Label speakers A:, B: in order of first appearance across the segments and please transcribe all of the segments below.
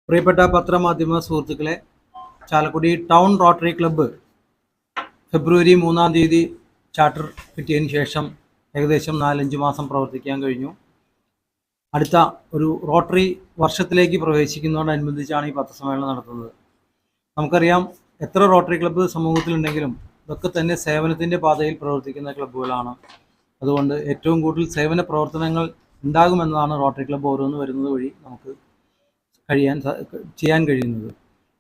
A: പ്രിയപ്പെട്ട പത്രമാധ്യമ സുഹൃത്തുക്കളെ, Chalakudy town Rotary club ഫെബ്രുവരി 3-ാം തീയതി ചാർട്ടർ കിട്ടിയതിന് ശേഷം ഏകദേശം 4-5 മാസം പ്രവർത്തിക്കാൻ കഴിഞ്ഞു. അടുത്ത ഒരു റോട്ടറി വർഷത്തിലേക്ക് പ്രവേശിക്കുന്നതോടനുബന്ധിച്ചാണ് ഈ പത്രസമ്മേളനം നടത്തുന്നത്. നമുക്കറിയാം, എത്ര റോട്ടറി ക്ലബ്ബ് സമൂഹത്തിലുണ്ടെങ്കിലും ഇതൊക്കെ തന്നെ സേവനത്തിൻ്റെ പാതയിൽ പ്രവർത്തിക്കുന്ന ക്ലബ്ബുകളാണ്. അതുകൊണ്ട് ഏറ്റവും കൂടുതൽ സേവന പ്രവർത്തനങ്ങൾ ഉണ്ടാകുമെന്നതാണ് റോട്ടറി ക്ലബ്ബ് ഓരോന്ന് വരുന്നത് വഴി നമുക്ക് ചെയ്യാൻ കഴിയുന്നത്.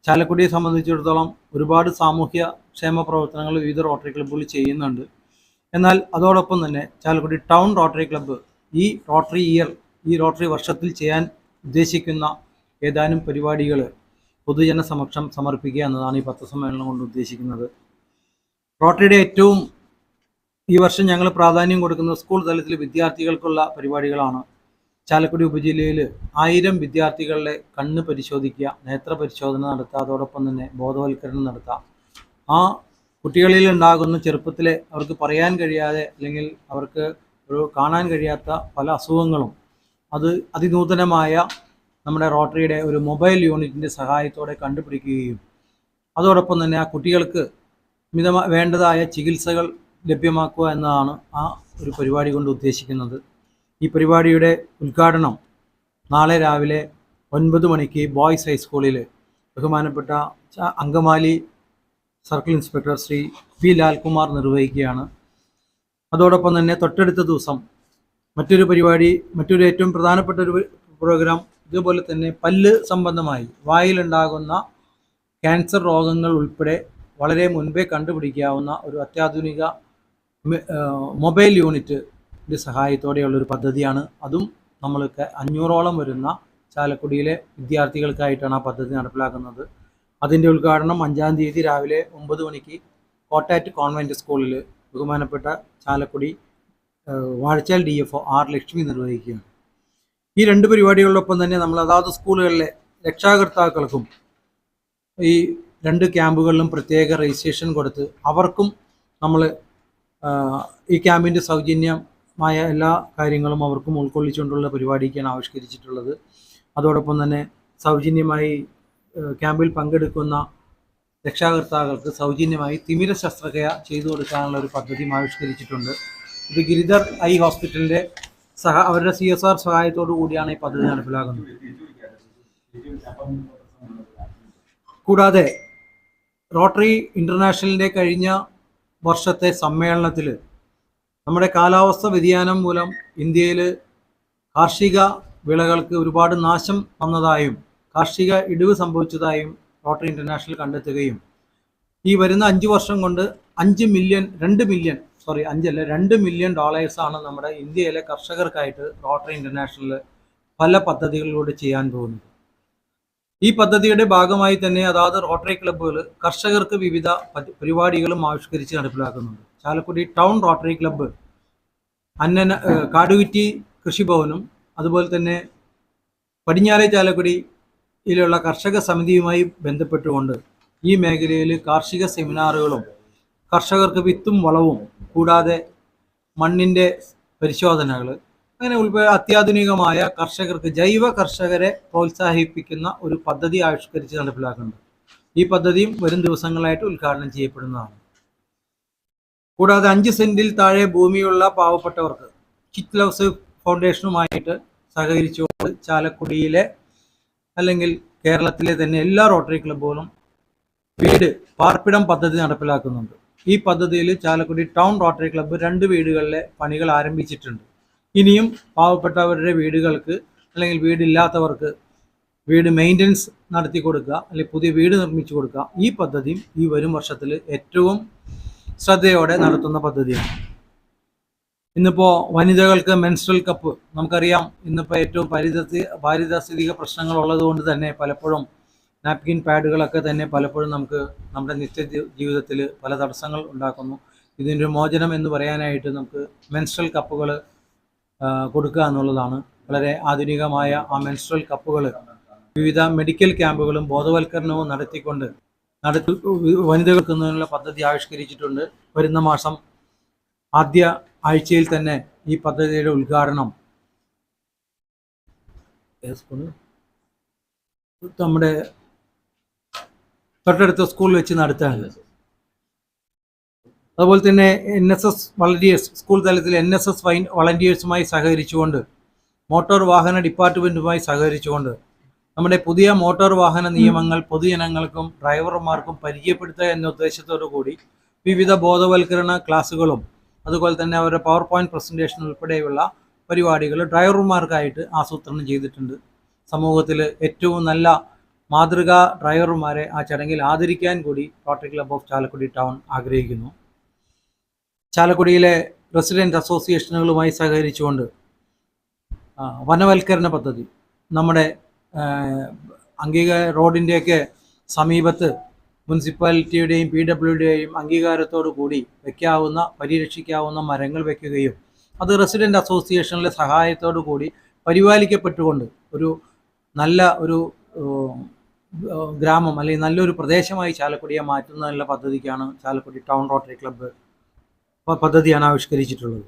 A: ചാലക്കുടിയെ സംബന്ധിച്ചിടത്തോളം ഒരുപാട് സാമൂഹ്യ ക്ഷേമ പ്രവർത്തനങ്ങൾ വിവിധ റോട്ടറി ക്ലബ്ബുകൾ ചെയ്യുന്നുണ്ട്. എന്നാൽ അതോടൊപ്പം തന്നെ ചാലക്കുടി ടൗൺ റോട്ടറി ക്ലബ്ബ് ഈ റോട്ടറി വർഷത്തിൽ ചെയ്യാൻ ഉദ്ദേശിക്കുന്ന ഏതാനും പരിപാടികൾ പൊതുജന സമക്ഷം സമർപ്പിക്കുക എന്നതാണ് ഈ പത്രസമ്മേളനം കൊണ്ട് ഉദ്ദേശിക്കുന്നത്. റോട്ടറിയുടെ ഏറ്റവും ഈ വർഷം ഞങ്ങൾ പ്രാധാന്യം കൊടുക്കുന്നത് സ്കൂൾ തലത്തിൽ വിദ്യാർത്ഥികൾക്കുള്ള പരിപാടികളാണ്. ചാലക്കുടി ഉപജില്ലയിൽ 1000 വിദ്യാർത്ഥികളുടെ കണ്ണ് പരിശോധിക്കുക, നേത്ര പരിശോധന നടത്തുക, അതോടൊപ്പം തന്നെ ബോധവൽക്കരണം നടത്തുക. ആ കുട്ടികളിൽ ഉണ്ടാകുന്ന ചെറുപ്പത്തിലെ അവർക്ക് പറയാൻ കഴിയാതെ അല്ലെങ്കിൽ അവർക്ക് കാണാൻ കഴിയാത്ത പല അസുഖങ്ങളും അത് അതിനൂതനമായ നമ്മുടെ റോട്ടറിയുടെ ഒരു മൊബൈൽ യൂണിറ്റിൻ്റെ സഹായത്തോടെ കണ്ടുപിടിക്കുകയും അതോടൊപ്പം തന്നെ ആ കുട്ടികൾക്ക് വേണ്ടതായ ചികിത്സകൾ ലഭ്യമാക്കുക എന്നതാണ് ആ ഒരു പരിപാടി കൊണ്ട് ഉദ്ദേശിക്കുന്നത്. ഈ പരിപാടിയുടെ ഉദ്ഘാടനം നാളെ രാവിലെ 9 മണിക്ക് ബോയ്സ് ഹൈസ്കൂളിൽ ബഹുമാനപ്പെട്ട Angamaly circle inspector Shri P Lalkumar നിർവഹിക്കുകയാണ്. അതോടൊപ്പം തന്നെ തൊട്ടടുത്ത ദിവസം മറ്റൊരു ഏറ്റവും പ്രധാനപ്പെട്ട ഒരു പ്രോഗ്രാം ഇതുപോലെ തന്നെ പല്ല് സംബന്ധമായി വായിലുണ്ടാകുന്ന ക്യാൻസർ രോഗങ്ങൾ ഉൾപ്പെടെ വളരെ മുൻപേ കണ്ടുപിടിക്കാവുന്ന ഒരു അത്യാധുനിക മൊബൈൽ യൂണിറ്റിൻ്റെ സഹായത്തോടെയുള്ളൊരു പദ്ധതിയാണ്. അതും നമ്മൾക്ക് 500ഓളം വരുന്ന ചാലക്കുടിയിലെ വിദ്യാർത്ഥികൾക്കായിട്ടാണ് ആ പദ്ധതി നടപ്പിലാക്കുന്നത്. അതിൻ്റെ ഉദ്ഘാടനം 5-ാം തീയതി രാവിലെ 9 മണിക്ക് കോട്ടാറ്റ് കോൺവെൻറ്റ് സ്കൂളിൽ ബഹുമാനപ്പെട്ട ചാലക്കുടി വാഴച്ചാൽ DFO R ലക്ഷ്മി നിർവഹിക്കുകയാണ്. ഈ 2 പരിപാടികളോടൊപ്പം തന്നെ നമ്മൾ അതാത് സ്കൂളുകളിലെ രക്ഷാകർത്താക്കൾക്കും ഈ 2 ക്യാമ്പുകളിലും പ്രത്യേക രജിസ്ട്രേഷൻ കൊടുത്ത് അവർക്കും നമ്മൾ ഈ ക്യാമ്പിൻ്റെ സൗജന്യമായ എല്ലാ കാര്യങ്ങളും അവർക്കും ഉൾക്കൊള്ളിച്ചുകൊണ്ടുള്ള പരിപാടിക്കാണ് ആവിഷ്കരിച്ചിട്ടുള്ളത്. അതോടൊപ്പം തന്നെ സൗജന്യമായി ക്യാമ്പിൽ പങ്കെടുക്കുന്ന രക്ഷാകർത്താക്കൾക്ക് സൗജന്യമായി തിമിര ശസ്ത്രക്രിയ ചെയ്തു കൊടുക്കാനുള്ള ഒരു പദ്ധതി ആവിഷ്കരിച്ചിട്ടുണ്ട്. ഇത് ഗിരിധർ ഐ ഹോസ്പിറ്റലിൻ്റെ അവരുടെ CSR സഹായത്തോടു കൂടിയാണ് ഈ പദ്ധതി നടപ്പിലാക്കുന്നത്. കൂടാതെ റോട്ടറി ഇൻ്റർനാഷണലിൻ്റെ കഴിഞ്ഞ വർഷത്തെ സമ്മേളനത്തിൽ നമ്മുടെ കാലാവസ്ഥ വ്യതിയാനം മൂലം ഇന്ത്യയിൽ കാർഷിക വിളകൾക്ക് ഒരുപാട് നാശം വന്നതായും കാർഷിക ഇടിവ് സംഭവിച്ചതായും റോട്ടറി ഇൻ്റർനാഷണൽ കണ്ടെത്തുകയും ഈ വരുന്ന 5 വർഷം കൊണ്ട് $2 മില്യൺ നമ്മുടെ ഇന്ത്യയിലെ കർഷകർക്കായിട്ട് റോട്ടറി ഇൻ്റർനാഷണൽ പല പദ്ധതികളിലൂടെ ചെയ്യാൻ പോകുന്നത്. ഈ പദ്ധതിയുടെ ഭാഗമായി തന്നെ അതാത് റോട്ടറി ക്ലബ്ബുകൾ കർഷകർക്ക് വിവിധ പരിപാടികളും ആവിഷ്കരിച്ച് നടപ്പിലാക്കുന്നുണ്ട്. Chalakudy town Rotary club Kadukutty കൃഷിഭവനും അതുപോലെ തന്നെ പടിഞ്ഞാറെ ചാലക്കുടിയിലുള്ള കർഷക സമിതിയുമായി ബന്ധപ്പെട്ടുകൊണ്ട് ഈ മേഖലയിൽ കാർഷിക സെമിനാറുകളും കർഷകർക്ക് വിത്തും വളവും കൂടാതെ മണ്ണിൻ്റെ പരിശോധനകൾ അങ്ങനെ അത്യാധുനികമായ ജൈവ കർഷകരെ പ്രോത്സാഹിപ്പിക്കുന്ന ഒരു പദ്ധതി ആവിഷ്കരിച്ച് നടപ്പിലാക്കുന്നുണ്ട്. ഈ പദ്ധതിയും വരും ദിവസങ്ങളായിട്ട് ഉദ്ഘാടനം ചെയ്യപ്പെടുന്നതാണ്. കൂടാതെ 5 സെന്റിൽ താഴെ ഭൂമിയുള്ള പാവപ്പെട്ടവർക്ക് കിറ്റ് ലവ്സ് ഫൗണ്ടേഷനുമായിട്ട് സഹകരിച്ചുകൊണ്ട് ചാലക്കുടിയിലെ അല്ലെങ്കിൽ കേരളത്തിലെ തന്നെ എല്ലാ റോട്ടറി ക്ലബ്ബുകളും പാർപ്പിടം പദ്ധതി നടപ്പിലാക്കുന്നുണ്ട്. ഈ പദ്ധതിയിൽ ചാലക്കുടി ടൗൺ റോട്ടറി ക്ലബ്ബ് 2 വീടുകളിലെ പണികൾ ആരംഭിച്ചിട്ടുണ്ട്. ഇനിയും പാവപ്പെട്ടവരുടെ വീടുകൾക്ക് അല്ലെങ്കിൽ വീടില്ലാത്തവർക്ക് വീട് മെയിൻ്റനൻസ് നടത്തി കൊടുക്കുക അല്ലെങ്കിൽ പുതിയ വീട് നിർമ്മിച്ചു കൊടുക്കുക. ഈ പദ്ധതിയും ഈ വരും വർഷത്തിൽ ഏറ്റവും ശ്രദ്ധയോടെ നടത്തുന്ന പദ്ധതിയാണ്. ഇന്നിപ്പോൾ വനിതകൾക്ക് മെൻസ്ട്രൽ കപ്പ് നമുക്കറിയാം. ഇന്നിപ്പോൾ ഏറ്റവും പാരിസ്ഥിതിക പ്രശ്നങ്ങൾ ഉള്ളതുകൊണ്ട് തന്നെ പലപ്പോഴും നാപ്കിൻ പാഡുകളൊക്കെ തന്നെ പലപ്പോഴും നമുക്ക് നമ്മുടെ നിത്യ ജീവിതത്തിൽ പല തടസ്സങ്ങൾ ഉണ്ടാക്കുന്നു. ഇതിൻ്റെ മോചനം എന്ന് പറയാനായിട്ട് നമുക്ക് മെൻസ്ട്രൽ കപ്പുകൾ കൊടുക്കുക എന്നുള്ളതാണ്. വളരെ ആധുനികമായ ആ മെൻസ്ട്രൽ കപ്പുകൾ വിവിധ മെഡിക്കൽ ക്യാമ്പുകളും ബോധവൽക്കരണവും നടത്തിക്കൊണ്ട് വനിതകൾക്കുന്നതിനുള്ള പദ്ധതി ആവിഷ്കരിച്ചിട്ടുണ്ട്. വരുന്ന മാസം ആദ്യ ആഴ്ചയിൽ തന്നെ ഈ പദ്ധതിയുടെ ഉദ്ഘാടനം നമ്മുടെ തൊട്ടടുത്ത സ്കൂളിൽ വെച്ച് നടത്തുകയാണ്. അതുപോലെ തന്നെ NSS വളണ്ടിയേഴ്സ്, സ്കൂൾ തലത്തിൽ NSS വളണ്ടിയേഴ്സുമായി സഹകരിച്ചുകൊണ്ട്, മോട്ടോർ വാഹന ഡിപ്പാർട്ട്മെൻറ്റുമായി സഹകരിച്ചുകൊണ്ട് നമ്മുടെ പുതിയ മോട്ടോർ വാഹന നിയമങ്ങൾ പൊതുജനങ്ങൾക്കും ഡ്രൈവർമാർക്കും പരിചയപ്പെടുത്തുക എന്ന ഉദ്ദേശത്തോടു കൂടി വിവിധ ബോധവൽക്കരണ ക്ലാസ്സുകളും അതുപോലെ തന്നെ അവരുടെ പവർ പോയിന്റ് പ്രസൻറ്റേഷൻ ഉൾപ്പെടെയുള്ള പരിപാടികൾ ഡ്രൈവർമാർക്കായിട്ട് ആസൂത്രണം ചെയ്തിട്ടുണ്ട്. സമൂഹത്തിൽ ഏറ്റവും നല്ല മാതൃകാ ഡ്രൈവർമാരെ ആ ചടങ്ങിൽ ആദരിക്കാൻ കൂടി rotary club of Chalakudy town ആഗ്രഹിക്കുന്നു. ചാലക്കുടിയിലെ റെസിഡൻറ്റ് അസോസിയേഷനുകളുമായി സഹകരിച്ചുകൊണ്ട് വനവൽക്കരണ പദ്ധതി നമ്മുടെ റോഡിൻ്റെയൊക്കെ സമീപത്ത് മുനിസിപ്പാലിറ്റിയുടെയും PWDയുടെയും അംഗീകാരത്തോടു കൂടി വയ്ക്കാവുന്ന, പരിരക്ഷിക്കാവുന്ന മരങ്ങൾ വയ്ക്കുകയും അത് റെസിഡൻറ്റ് അസോസിയേഷനിലെ സഹായത്തോടു കൂടി പരിപാലിക്കപ്പെട്ടുകൊണ്ട് ഒരു നല്ല ഒരു ഗ്രാമം അല്ലെങ്കിൽ നല്ലൊരു പ്രദേശമായി ചാലക്കുടിയെ മാറ്റുന്നതിനുള്ള പദ്ധതിക്കാണ് ചാലക്കുടി ടൗൺ റോട്ടറി ക്ലബ്ബ് പദ്ധതിയാണ് ആവിഷ്കരിച്ചിട്ടുള്ളത്.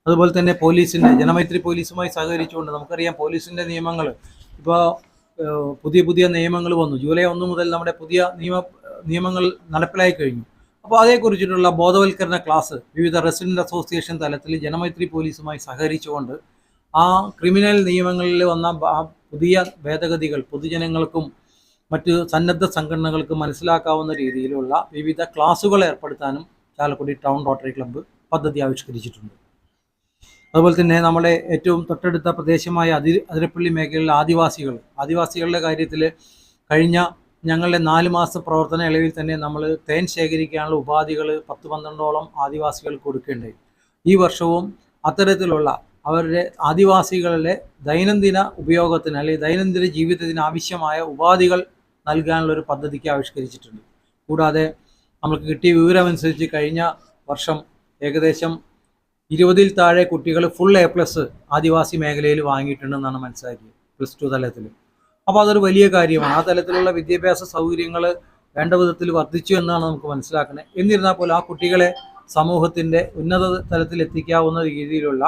A: അതുപോലെ തന്നെ പോലീസിൻ്റെ, ജനമൈത്രി പോലീസുമായി സഹകരിച്ചുകൊണ്ട്, നമുക്കറിയാം പോലീസിൻ്റെ നിയമങ്ങൾ ഇപ്പോൾ പുതിയ നിയമങ്ങൾ വന്നു. ജൂലൈ 1 മുതൽ നമ്മുടെ പുതിയ നിയമങ്ങൾ നടപ്പിലായി കഴിഞ്ഞു. അപ്പോൾ അതേക്കുറിച്ചിട്ടുള്ള ബോധവൽക്കരണ ക്ലാസ് വിവിധ റെസിഡൻറ്റ് അസോസിയേഷൻ തലത്തിൽ ജനമൈത്രി പോലീസുമായി സഹകരിച്ചുകൊണ്ട് ആ ക്രിമിനൽ നിയമങ്ങളിൽ വന്ന പുതിയ ഭേദഗതികൾ പൊതുജനങ്ങൾക്കും മറ്റ് സന്നദ്ധ സംഘടനകൾക്കും മനസ്സിലാക്കാവുന്ന രീതിയിലുള്ള വിവിധ ക്ലാസുകൾ ഏർപ്പെടുത്താനും ചാലക്കുടി ടൗൺ റോട്ടറി ക്ലബ്ബ് പദ്ധതി ആവിഷ്കരിച്ചിട്ടുണ്ട്. അതുപോലെ തന്നെ നമ്മുടെ ഏറ്റവും തൊട്ടടുത്ത പ്രദേശമായ അതിരപ്പള്ളി മേഖലയിലെ ആദിവാസികളുടെ കാര്യത്തിൽ കഴിഞ്ഞ ഞങ്ങളുടെ 4 മാസ പ്രവർത്തന ഇളവിൽ തന്നെ നമ്മൾ തേൻ ശേഖരിക്കാനുള്ള ഉപാധികൾ 10-12ഓളം ആദിവാസികൾക്ക് കൊടുക്കേണ്ടായി. ഈ വർഷവും അത്തരത്തിലുള്ള അവരുടെ ആദിവാസികളുടെ ദൈനംദിന ഉപയോഗത്തിന് അല്ലെങ്കിൽ ദൈനംദിന ജീവിതത്തിന് ആവശ്യമായ ഉപാധികൾ നൽകാനുള്ളൊരു പദ്ധതിക്ക് ആവിഷ്കരിച്ചിട്ടുണ്ട്. കൂടാതെ നമുക്ക് കിട്ടിയ വിവരമനുസരിച്ച് കഴിഞ്ഞ വർഷം ഏകദേശം 20-ൽ താഴെ കുട്ടികൾ ഫുൾ A+ ആദിവാസി മേഖലയിൽ വാങ്ങിയിട്ടുണ്ടെന്നാണ് മനസ്സിലാക്കിയത്, +2 തലത്തിൽ. അപ്പോൾ അതൊരു വലിയ കാര്യമാണ്. ആ തലത്തിലുള്ള വിദ്യാഭ്യാസ സൗകര്യങ്ങൾ വേണ്ട വിധത്തിൽ വർദ്ധിച്ചു എന്നാണ് നമുക്ക് മനസ്സിലാക്കുന്നത്. എന്നിരുന്നാൽ പോലും ആ കുട്ടികളെ സമൂഹത്തിൻ്റെ ഉന്നത തലത്തിൽ എത്തിക്കാവുന്ന രീതിയിലുള്ള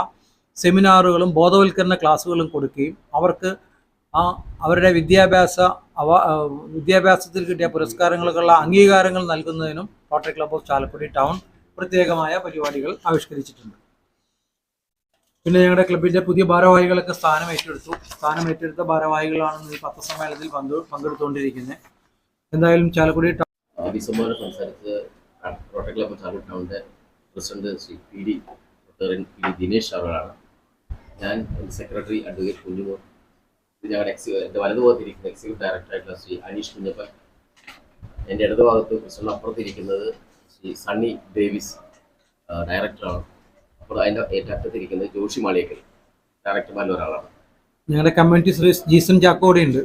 A: സെമിനാറുകളും ബോധവൽക്കരണ ക്ലാസ്സുകളും കൊടുക്കുകയും അവർക്ക് അവരുടെ വിദ്യാഭ്യാസത്തിൽ കിട്ടിയ പുരസ്കാരങ്ങൾക്കുള്ള അംഗീകാരങ്ങൾ നൽകുന്നതിനും rotary club of Chalakudy town പ്രത്യേകമായ പരിപാടികൾ ആവിഷ്കരിച്ചിട്ടുണ്ട്. പിന്നെ ഞങ്ങളുടെ ക്ലബിൻ്റെ പുതിയ ഭാരവാഹികളൊക്കെ സ്ഥാനം ഏറ്റെടുത്ത ഭാരവാഹികളാണ് ഈ പത്രസമ്മേളനത്തിൽ പങ്കെടുത്തുകൊണ്ടിരിക്കുന്നത്. എന്തായാലും ചാലക്കുടി
B: അഭിസംബോധന സംസാരിച്ചത് റോട്ടറി ക്ലബ്ബ് ചാലക്കുടി ടൗണിൻ്റെ പ്രസിഡന്റ് ശ്രീ PD ദിനേശ് അവരാണ്. ഞാൻ സെക്രട്ടറി അഡ്വക്കേറ്റ് കുഞ്ഞുമോൻ. ഞങ്ങളുടെ എൻ്റെ വലതുഭാഗത്തിരിക്കുന്ന എക്സിക്യൂട്ടീവ് ഡയറക്ടറായിട്ടുള്ള ശ്രീ അനീഷ് കുഞ്ഞപ്പൻ. എൻ്റെ ഇടതുഭാഗത്ത് പ്രസിഡന്റ് അപ്പുറത്തിരിക്കുന്നത് ശ്രീ സണ്ണി ഡേവിസ്, ഡയറക്ടറാണ്. അപ്പോൾ അതിൻ്റെ ഏറ്റത്തിരിക്കുന്നത് ജോഷി മാളിയേക്കൽ, ഡയറക്ടർമാരിൽ ഒരാളാണ്.
A: ഞങ്ങളുടെ കമ്മ്യൂണിറ്റി സർവീസ് ജീസൺ ചാക്കോടെ ഉണ്ട്.